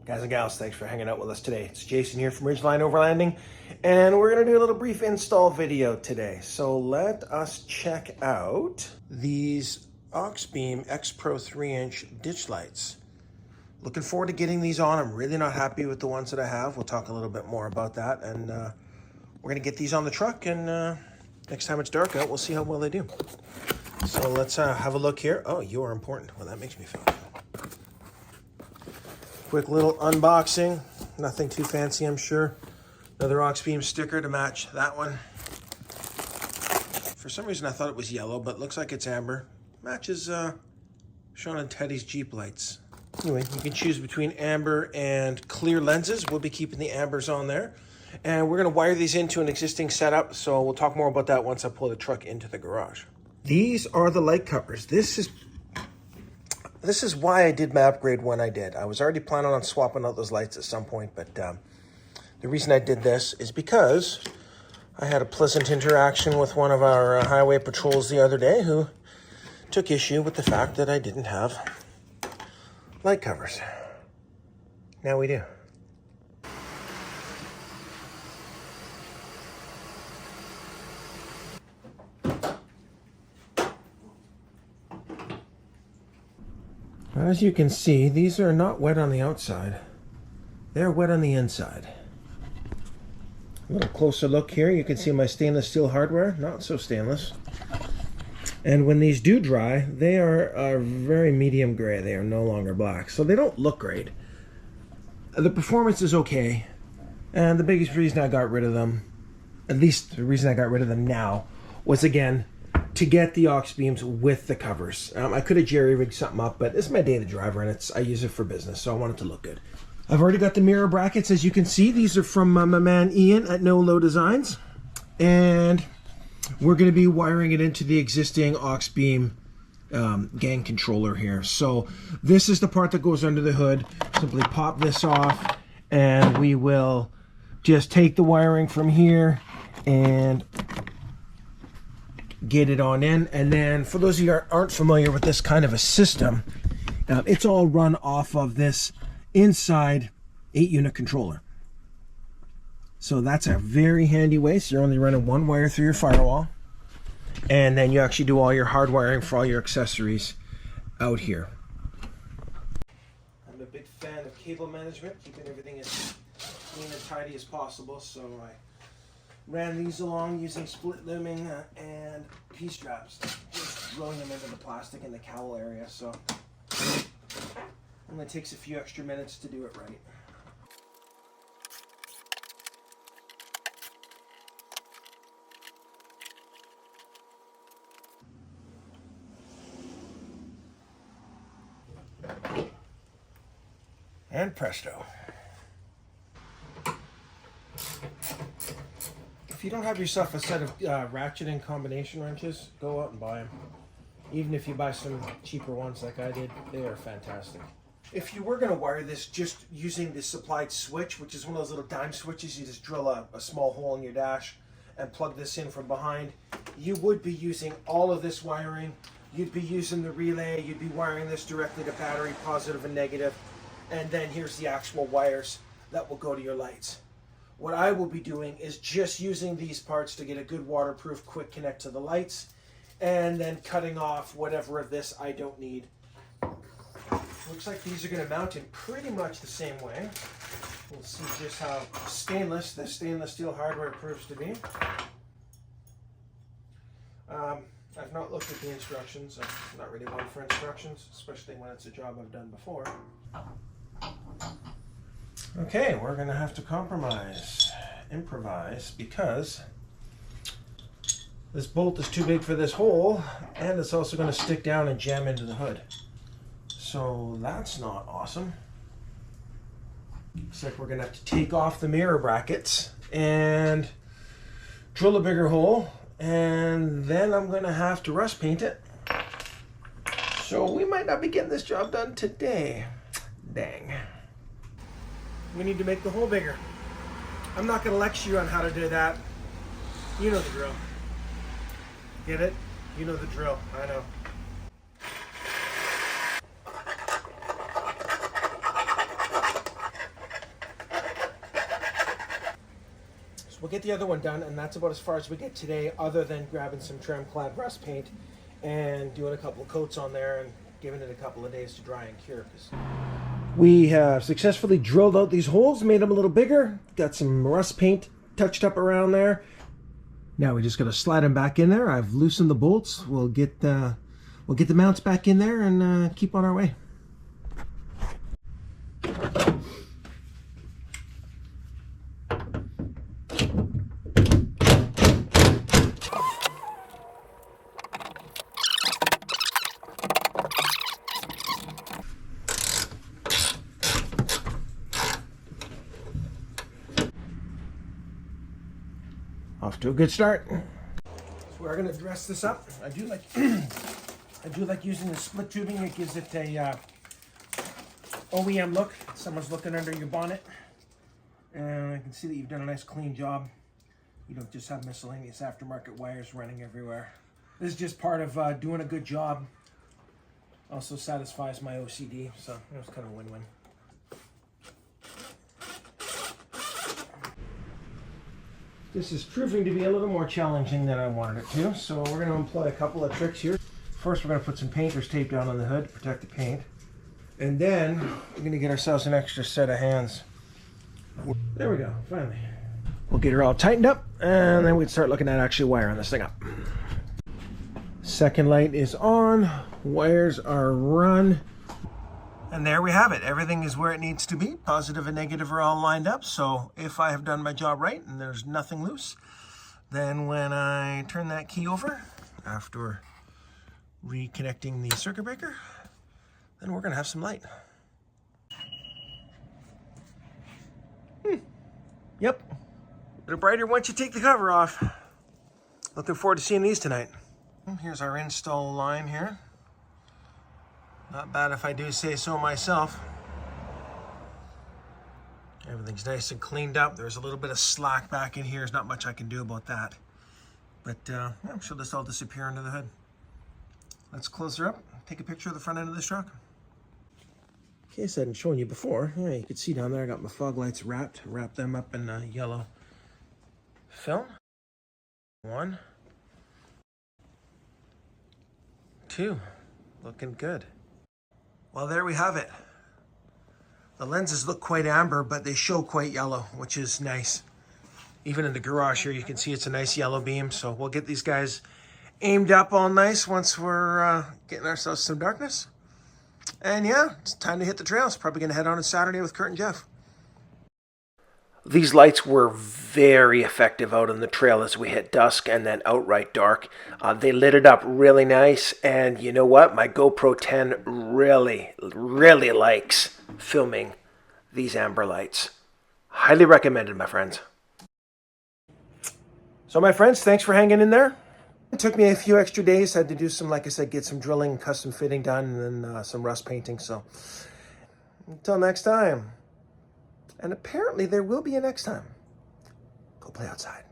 Guys and gals, thanks for hanging out with us today. It's Jason here from Ridgeline Overlanding, and we're going to do a little brief install video today. So let us check out these Auxbeam X Pro 3-inch ditch lights. Looking forward to getting these on. I'm really not happy with the ones that I have. We'll talk a little bit more about that, and we're going to get these on the truck, and next time it's dark out, we'll see how well they do. So let's have a look here. Oh, you are important. Well, that makes me feel good. Quick little unboxing, nothing too fancy, I'm sure. Another Auxbeam sticker to match that one. For some reason I thought it was yellow, but looks like it's amber. Matches Sean and Teddy's Jeep lights. Anyway, you can choose between amber and clear lenses. We'll be keeping the ambers on there. And we're gonna wire these into an existing setup, so we'll talk more about that once I pull the truck into the garage. These are the light covers. This is why I did my upgrade when I did. I was already planning on swapping out those lights at some point, but the reason I did this is because I had a pleasant interaction with one of our highway patrols the other day who took issue with the fact that I didn't have light covers. Now we do. As you can see, these are not wet on the outside. They're wet on the inside. A little closer look here, you can see my stainless steel hardware, not so stainless. And when these do dry, they are very medium gray. They are no longer black, so they don't look great. The performance is okay, and the biggest reason I got rid of them, at least the reason I got rid of them now, was again, to get the Auxbeams with the covers. I could have jerry-rigged something up, but it's my daily driver, and I use it for business, so I want it to look good. I've already got the mirror brackets, as you can see. These are from my man Ian at No Low Designs, and we're going to be wiring it into the existing Auxbeam gang controller here. So this is the part that goes under the hood. Simply pop this off, and we will just take the wiring from here and get it on in. And then for those of you who aren't familiar with this kind of a system, it's all run off of this inside 8-unit controller. So that's a very handy way. So you're only running one wire through your firewall, and then you actually do all your hard wiring for all your accessories out here. I'm a big fan of cable management, keeping everything as clean and tidy as possible, so I ran these along using split looming and P-straps, just drilling them into the plastic in the cowl area, so it only takes a few extra minutes to do it right. And presto. If you don't have yourself a set of ratchet and combination wrenches, go out and buy them. Even if you buy some cheaper ones like I did, they are fantastic. If you were going to wire this just using the supplied switch, which is one of those little dime switches, you just drill a small hole in your dash and plug this in from behind, you would be using all of this wiring. You'd be using the relay, you'd be wiring this directly to battery, positive and negative, and then here's the actual wires that will go to your lights. What I will be doing is just using these parts to get a good waterproof quick connect to the lights, and then cutting off whatever of this I don't need. Looks like these are going to mount in pretty much the same way. We'll see just how stainless the stainless steel hardware proves to be. I've not looked at the instructions. I'm not really one for instructions, especially when it's a job I've done before. Okay, we're going to have to improvise, because this bolt is too big for this hole, and it's also going to stick down and jam into the hood. So that's not awesome. Looks like we're going to have to take off the mirror brackets and drill a bigger hole, and then I'm going to have to rust paint it. So we might not be getting this job done today. Dang. We need to make the hole bigger. I'm not going to lecture you on how to do that. You know the drill. Get it? You know the drill. I know. we'll get the other one done, and that's about as far as we get today, other than grabbing some trim clad rust paint and doing a couple of coats on there and giving it a couple of days to dry and cure. We have successfully drilled out these holes, made them a little bigger, got some rust paint touched up around there. Now we just got to slide them back in there. I've loosened the bolts. We'll get the mounts back in there and keep on our way. Off to a good start. So we're going to dress this up. I do like using the split tubing. It gives it a OEM look. Someone's looking under your bonnet, and I can see that you've done a nice clean job. You don't just have miscellaneous aftermarket wires running everywhere. This is just part of doing a good job. Also satisfies my OCD, so it was kind of a win-win. This is proving to be a little more challenging than I wanted it to, so we're going to employ a couple of tricks here. First, we're going to put some painter's tape down on the hood to protect the paint. And then, we're going to get ourselves an extra set of hands. There we go, finally. We'll get her all tightened up, and then we can start looking at actually wiring this thing up. Second light is on, wires are run. And there we have it. Everything is where it needs to be. Positive and negative are all lined up. So if I have done my job right and there's nothing loose, then when I turn that key over after reconnecting the circuit breaker, then we're gonna have some light. Yep. They're brighter once you take the cover off. Looking forward to seeing these tonight. Here's our install line here. Not bad if I do say so myself. Everything's nice and cleaned up. There's a little bit of slack back in here. There's not much I can do about that. But I'm sure this will all disappear under the hood. Let's close her up, take a picture of the front end of this truck. In case I hadn't shown you before, yeah, you can see down there I got my fog lights wrapped. Wrap them up in yellow film. 1, 2, looking good. Well, there we have it. The lenses look quite amber, but they show quite yellow, which is nice. Even in the garage here, you can see it's a nice yellow beam. So we'll get these guys aimed up all nice once we're getting ourselves some darkness. And yeah, it's time to hit the trails. Probably gonna head on Saturday with Kurt and Jeff. These lights were very effective out on the trail as we hit dusk and then outright dark. They lit it up really nice, and you know what? My GoPro 10 really likes filming these amber lights. Highly recommended, my friends. So my friends, thanks for hanging in there. It took me a few extra days. I had to do some, like I said, get some drilling, custom fitting done, and then some rust painting. So until next time. And apparently there will be a next time. Go play outside.